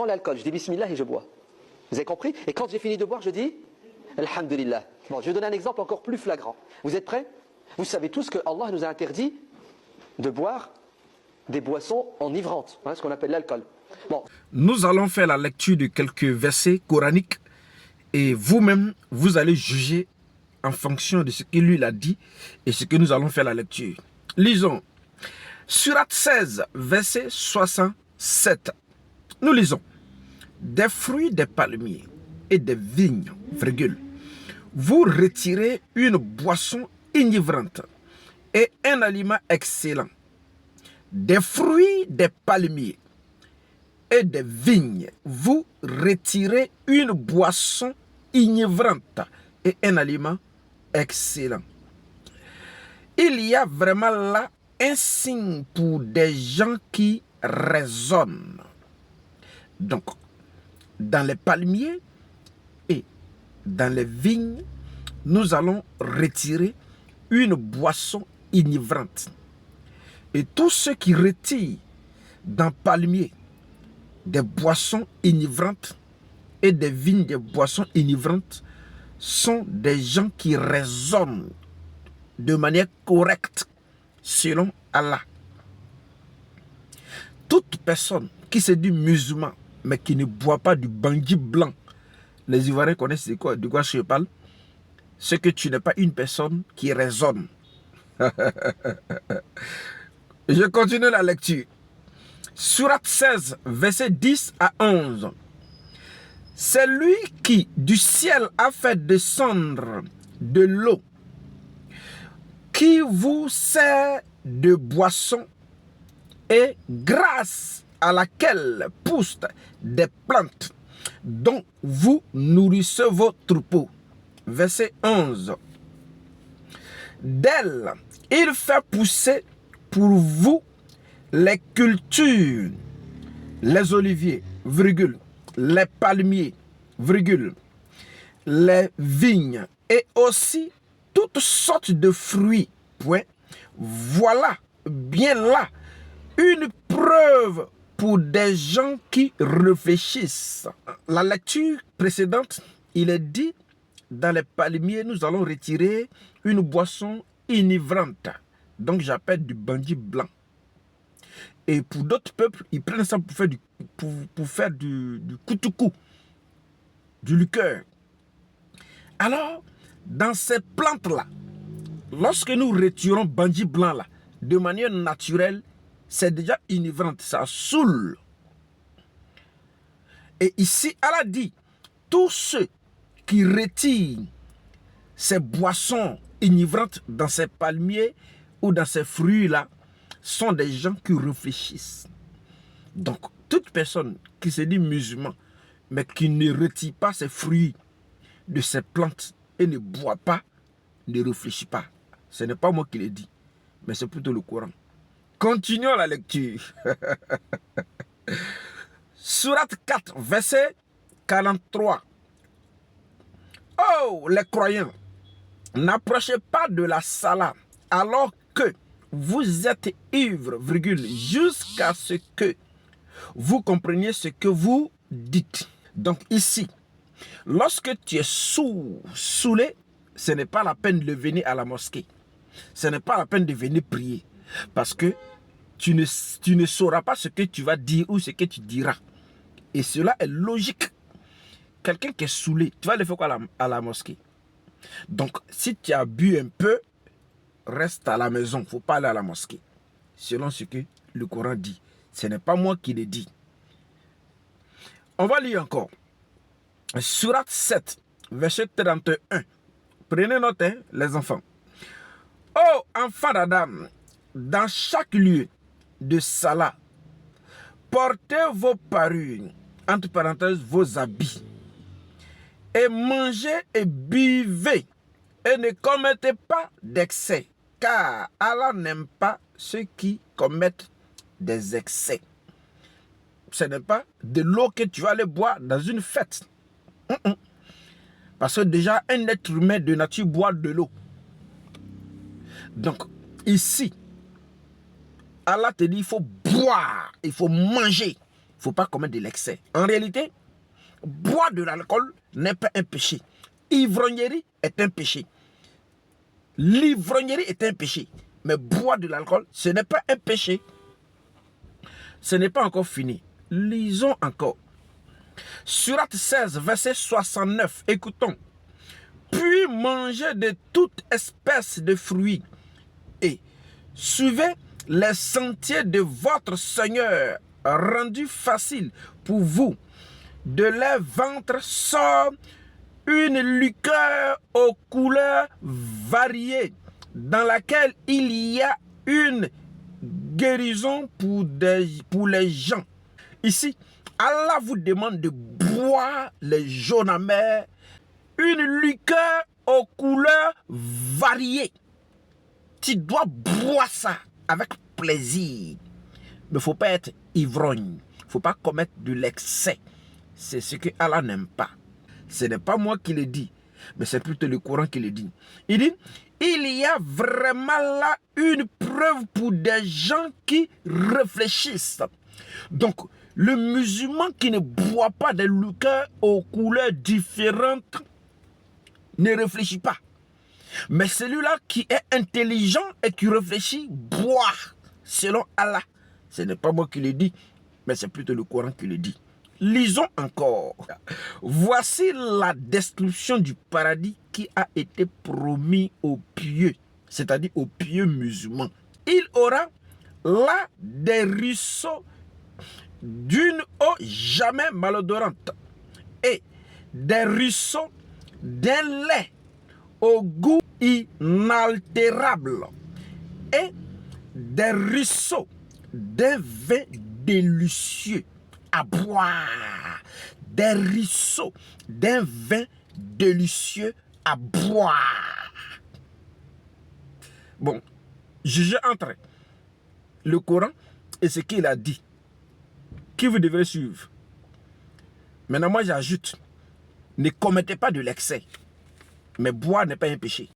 prends l'alcool, je dis Bismillah et je bois. Vous avez compris? Et quand j'ai fini de boire, je dis Alhamdulillah. Bon, je vais donner un exemple encore plus flagrant. Vous êtes prêts? Vous savez tous que Allah nous a interdit de boire des boissons enivrantes, hein, ce qu'on appelle l'alcool. Bon. Nous allons faire la lecture de quelques versets coraniques et vous-même, vous allez juger en fonction de ce que lui a dit et ce que nous allons faire la lecture. Lisons. Surat 16, verset 67. Nous lisons. Des fruits des palmiers et des vignes, virgule, vous retirez une boisson enivrante et un aliment excellent. Des fruits des palmiers et des vignes, vous retirez une boisson enivrante et un aliment excellent. Il y a vraiment là un signe pour des gens qui raisonnent. Donc, dans les palmiers et dans les vignes, nous allons retirer une boisson enivrante. Et tous ceux qui retirent dans palmiers des boissons enivrantes et des vignes des boissons enivrantes sont des gens qui raisonnent de manière correcte selon Allah. Toute personne qui se dit musulman mais qui ne boit pas du bandit blanc, les Ivoiriens connaissent de quoi je parle, c'est que tu n'es pas une personne qui raisonne. Je continue la lecture. Surat 16, verset 10 à 11. C'est lui qui du ciel a fait descendre de l'eau, qui vous sert de boisson et grâce à laquelle poussent des plantes dont vous nourrissez vos troupeaux. Verset 11. D'elle, il fait pousser pour vous les cultures, les oliviers, virgule, les palmiers, virgule, les vignes et aussi toutes sortes de fruits. Point. Voilà, bien là, une preuve pour des gens qui réfléchissent. La lecture précédente, il est dit, dans les palmiers, nous allons retirer une boisson enivrante. Donc j'appelle du bandit blanc. Et pour d'autres peuples, ils prennent ça pour faire du koutoukou, du liqueur. Alors, dans ces plantes-là, lorsque nous retirons bandit blanc là, de manière naturelle, c'est déjà enivrante, ça saoule. Et ici, Allah dit, tous ceux qui retirent ces boissons enivrantes dans ces palmiers ou dans ces fruits-là, sont des gens qui réfléchissent. Donc, toute personne qui se dit musulman, mais qui ne retire pas ces fruits de ces plantes et ne boit pas, ne réfléchit pas. Ce n'est pas moi qui l'ai dit, mais c'est plutôt le Coran. Continuons la lecture. Surat 4, verset 43. Oh, les croyants, n'approchez pas de la Salah alors que vous êtes ivres, virgule, jusqu'à ce que vous compreniez ce que vous dites. Donc ici, lorsque tu es saoulé, ce n'est pas la peine de venir à la mosquée. Ce n'est pas la peine de venir prier. Parce que tu ne sauras pas ce que tu vas dire ou ce que tu diras. Et cela est logique. Quelqu'un qui est saoulé, tu vas le faire quoi à la mosquée? Donc, si tu as bu un peu, reste à la maison. Il ne faut pas aller à la mosquée. Selon ce que le Coran dit. Ce n'est pas moi qui le dis. On va lire encore. Surat 7, verset 31. Prenez note, hein, les enfants. Oh, enfants d'Adam, dans chaque lieu de Salah, portez vos parures, entre parenthèses, vos habits, et mangez et buvez, et ne commettez pas d'excès, car Allah n'aime pas ceux qui commettent des excès. Ce n'est pas de l'eau que tu vas aller boire dans une fête. Parce que déjà, un être humain de nature boit de l'eau. Donc, ici, Allah te dit, il faut boire, il faut manger. faut pas commettre de l'excès. En réalité, boire de l'alcool n'est pas un péché. Ivrognerie est un péché. L'ivrognerie est un péché. Mais boire de l'alcool, ce n'est pas un péché. Ce n'est pas encore fini. Lisons encore. Sourate 16, verset 69. Écoutons. Puis mangez de toute espèce de fruits et suivez les sentiers de votre Seigneur, rendus faciles pour vous. De leur ventre sort une liqueur aux couleurs variées, dans laquelle il y a une guérison pour les gens. Ici, Allah vous demande de boire les jaunes amers, une liqueur aux couleurs variées. Tu dois boire ça avec plaisir. Mais il ne faut pas être ivrogne. Il ne faut pas commettre de l'excès. C'est ce que Allah n'aime pas. Ce n'est pas moi qui le dis, mais c'est plutôt le Coran qui le dit. Il dit, il y a vraiment là une preuve pour des gens qui réfléchissent. Donc, le musulman qui ne boit pas des liqueurs aux couleurs différentes ne réfléchit pas. Mais celui-là qui est intelligent et qui réfléchit, boit selon Allah. Ce n'est pas moi qui le dis, mais c'est plutôt le Coran qui le dit. Lisons encore. Voici la description du paradis qui a été promis aux pieux, c'est-à-dire aux pieux musulmans. Il aura là des ruisseaux d'une eau jamais malodorante et des ruisseaux d'un lait au goût inaltérable et des ruisseaux d'un vin délicieux à boire. Des ruisseaux d'un vin délicieux à boire. Bon, jugez entre le Coran et ce qu'il a dit. Qui vous devrez suivre. Maintenant, moi j'ajoute, ne commettez pas de l'excès. Mais boire n'est pas un péché.